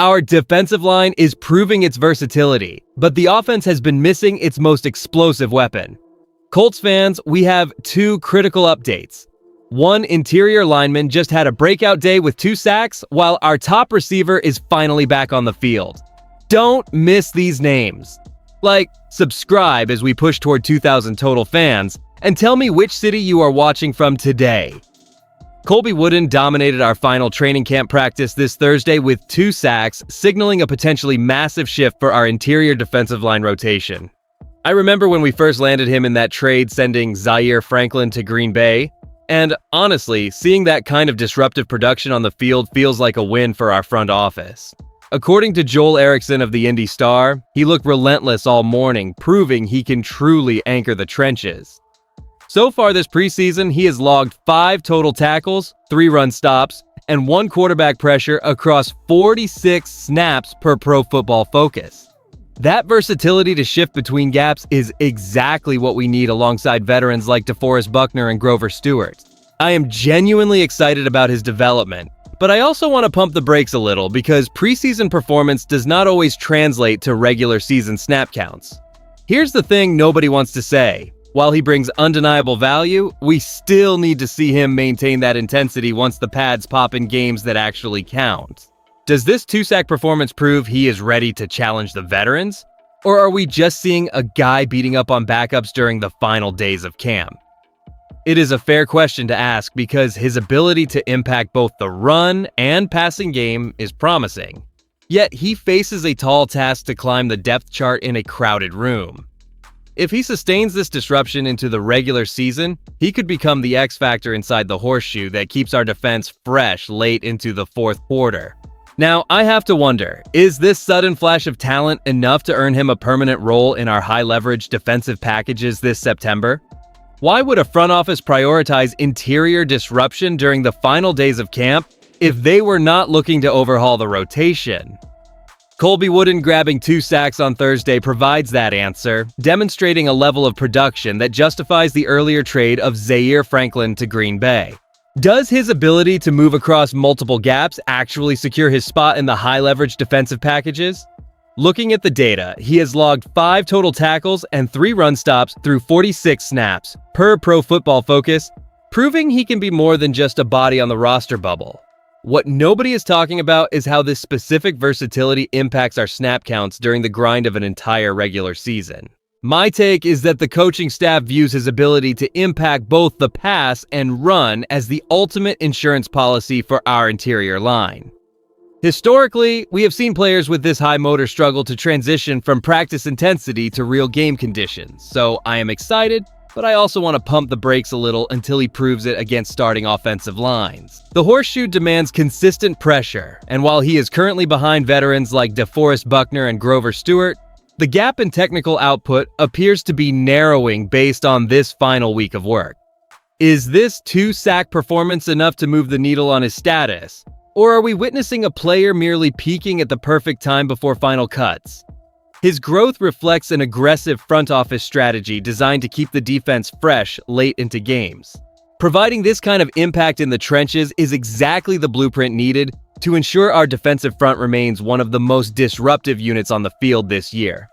Our defensive line is proving its versatility, but the offense has been missing its most explosive weapon. Colts fans, we have two critical updates. One interior lineman just had a breakout day with 2 sacks, while our top receiver is finally back on the field. Don't miss these names. Subscribe as we push toward 2,000 total fans, and tell me which city you are watching from today. Colby Wooden dominated our final training camp practice this Thursday with 2 sacks, signaling a potentially massive shift for our interior defensive line rotation. I remember when we first landed him in that trade sending Zaire Franklin to Green Bay, and honestly, seeing that kind of disruptive production on the field feels like a win for our front office. According to Joel Erickson of the Indy Star, he looked relentless all morning, proving he can truly anchor the trenches. So far this preseason, he has logged 5 total tackles, 3 run stops, and 1 quarterback pressure across 46 snaps per Pro Football Focus. That versatility to shift between gaps is exactly what we need alongside veterans like DeForest Buckner and Grover Stewart. I am genuinely excited about his development, but I also want to pump the brakes a little because preseason performance does not always translate to regular season snap counts. Here's the thing nobody wants to say. While he brings undeniable value, we still need to see him maintain that intensity once the pads pop in games that actually count. Does this 2-sack performance prove he is ready to challenge the veterans? Or are we just seeing a guy beating up on backups during the final days of camp? It is a fair question to ask because his ability to impact both the run and passing game is promising. Yet he faces a tall task to climb the depth chart in a crowded room. If he sustains this disruption into the regular season, he could become the X factor inside the horseshoe that keeps our defense fresh late into the 4th quarter. Now, I have to wonder, is this sudden flash of talent enough to earn him a permanent role in our high-leverage defensive packages this September? Why would a front office prioritize interior disruption during the final days of camp if they were not looking to overhaul the rotation? Colby Wooden grabbing 2 sacks on Thursday provides that answer, demonstrating a level of production that justifies the earlier trade of Zaire Franklin to Green Bay. Does his ability to move across multiple gaps actually secure his spot in the high-leverage defensive packages? Looking at the data, he has logged 5 total tackles and 3 run stops through 46 snaps, per Pro Football Focus, proving he can be more than just a body on the roster bubble. What nobody is talking about is how this specific versatility impacts our snap counts during the grind of an entire regular season. My take is that the coaching staff views his ability to impact both the pass and run as the ultimate insurance policy for our interior line. Historically, we have seen players with this high motor struggle to transition from practice intensity to real game conditions, so I am excited, but I also want to pump the brakes a little until he proves it against starting offensive lines. The horseshoe demands consistent pressure, and while he is currently behind veterans like DeForest Buckner and Grover Stewart, the gap in technical output appears to be narrowing based on this final week of work. Is this 2-sack performance enough to move the needle on his status? Or are we witnessing a player merely peaking at the perfect time before final cuts? His growth reflects an aggressive front office strategy designed to keep the defense fresh late into games. Providing this kind of impact in the trenches is exactly the blueprint needed to ensure our defensive front remains one of the most disruptive units on the field this year.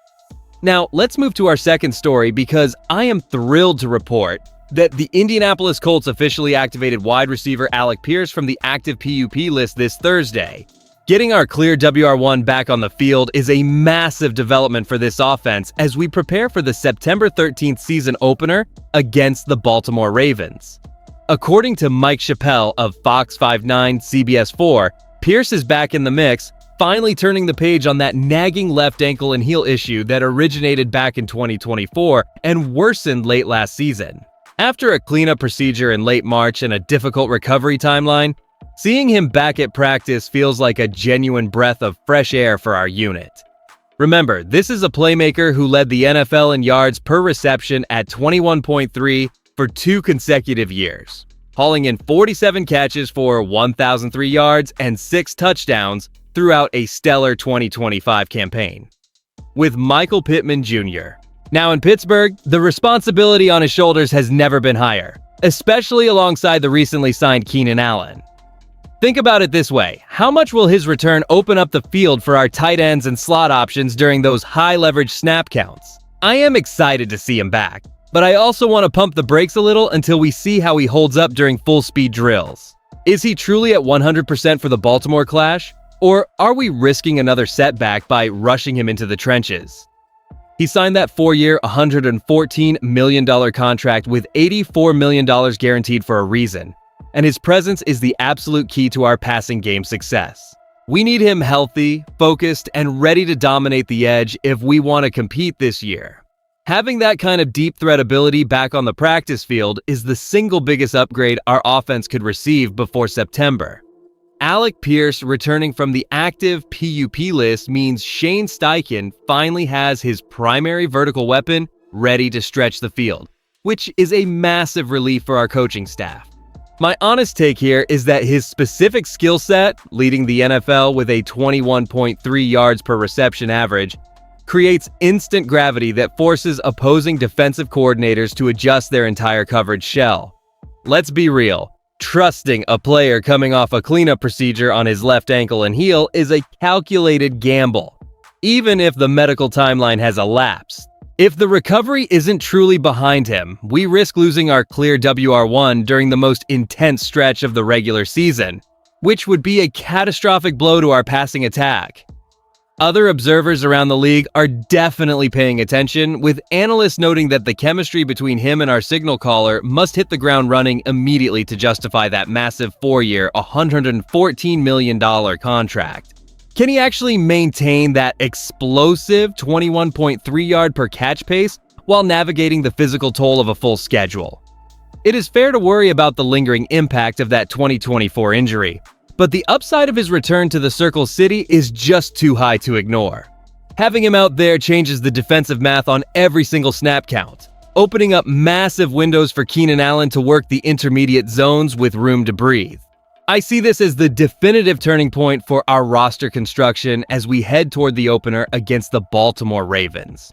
Now, let's move to our second story because I am thrilled to report that the Indianapolis Colts officially activated wide receiver Alec Pierce from the active PUP list this Thursday. Getting our clear WR1 back on the field is a massive development for this offense as we prepare for the September 13th season opener against the Baltimore Ravens. According to Mike Chappell of Fox 59 CBS 4, Pierce is back in the mix, finally turning the page on that nagging left ankle and heel issue that originated back in 2024 and worsened late last season. After a cleanup procedure in late March and a difficult recovery timeline, seeing him back at practice feels like a genuine breath of fresh air for our unit. Remember, this is a playmaker who led the NFL in yards per reception at 21.3 for 2 consecutive years, hauling in 47 catches for 1,003 yards and 6 touchdowns throughout a stellar 2025 campaign. With Michael Pittman Jr. now in Pittsburgh, the responsibility on his shoulders has never been higher, especially alongside the recently signed Keenan Allen. Think about it this way. How much will his return open up the field for our tight ends and slot options during those high-leverage snap counts? I am excited to see him back, but I also want to pump the brakes a little until we see how he holds up during full-speed drills. Is he truly at 100% for the Baltimore clash? Or are we risking another setback by rushing him into the trenches? He signed that 4-year, $114 million contract with $84 million guaranteed for a reason, and his presence is the absolute key to our passing game success. We need him healthy, focused, and ready to dominate the edge if we want to compete this year. Having that kind of deep threat ability back on the practice field is the single biggest upgrade our offense could receive before September. Alec Pierce returning from the active PUP list means Shane Steichen finally has his primary vertical weapon ready to stretch the field, which is a massive relief for our coaching staff. My honest take here is that his specific skill set, leading the NFL with a 21.3 yards per reception average, creates instant gravity that forces opposing defensive coordinators to adjust their entire coverage shell. Let's be real. Trusting a player coming off a cleanup procedure on his left ankle and heel is a calculated gamble, even if the medical timeline has elapsed. If the recovery isn't truly behind him, we risk losing our clear WR1 during the most intense stretch of the regular season, which would be a catastrophic blow to our passing attack. Other observers around the league are definitely paying attention, with analysts noting that the chemistry between him and our signal caller must hit the ground running immediately to justify that massive 4-year, $114 million contract. Can he actually maintain that explosive 21.3 yard per catch pace while navigating the physical toll of a full schedule? It is fair to worry about the lingering impact of that 2024 injury, but the upside of his return to the Circle City is just too high to ignore. Having him out there changes the defensive math on every single snap count, opening up massive windows for Keenan Allen to work the intermediate zones with room to breathe. I see this as the definitive turning point for our roster construction as we head toward the opener against the Baltimore Ravens.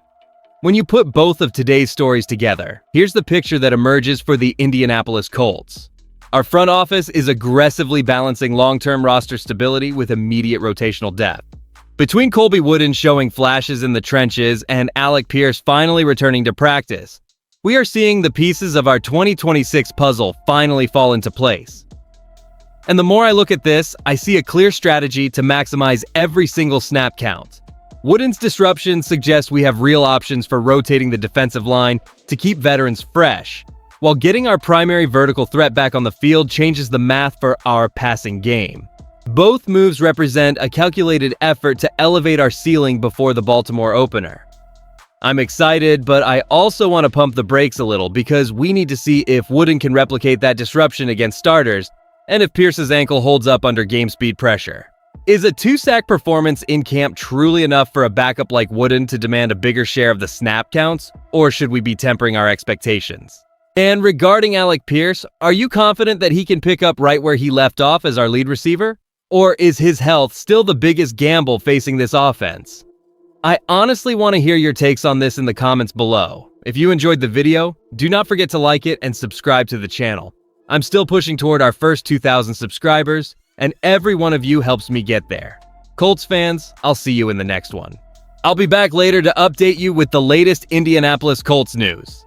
When you put both of today's stories together, here's the picture that emerges for the Indianapolis Colts. Our front office is aggressively balancing long-term roster stability with immediate rotational depth. Between Colby Wooden showing flashes in the trenches and Alec Pierce finally returning to practice, we are seeing the pieces of our 2026 puzzle finally fall into place. And the more I look at this, I see a clear strategy to maximize every single snap count. Wooden's disruption suggests we have real options for rotating the defensive line to keep veterans fresh, while getting our primary vertical threat back on the field changes the math for our passing game. Both moves represent a calculated effort to elevate our ceiling before the Baltimore opener. I'm excited, but I also want to pump the brakes a little because we need to see if Wooden can replicate that disruption against starters, and if Pierce's ankle holds up under game speed pressure. Is a 2-sack performance in camp truly enough for a backup like Wooden to demand a bigger share of the snap counts, or should we be tempering our expectations? And regarding Alec Pierce, are you confident that he can pick up right where he left off as our lead receiver? Or is his health still the biggest gamble facing this offense? I honestly want to hear your takes on this in the comments below. If you enjoyed the video, do not forget to like it and subscribe to the channel. I'm still pushing toward our first 2,000 subscribers, and every one of you helps me get there. Colts fans, I'll see you in the next one. I'll be back later to update you with the latest Indianapolis Colts news.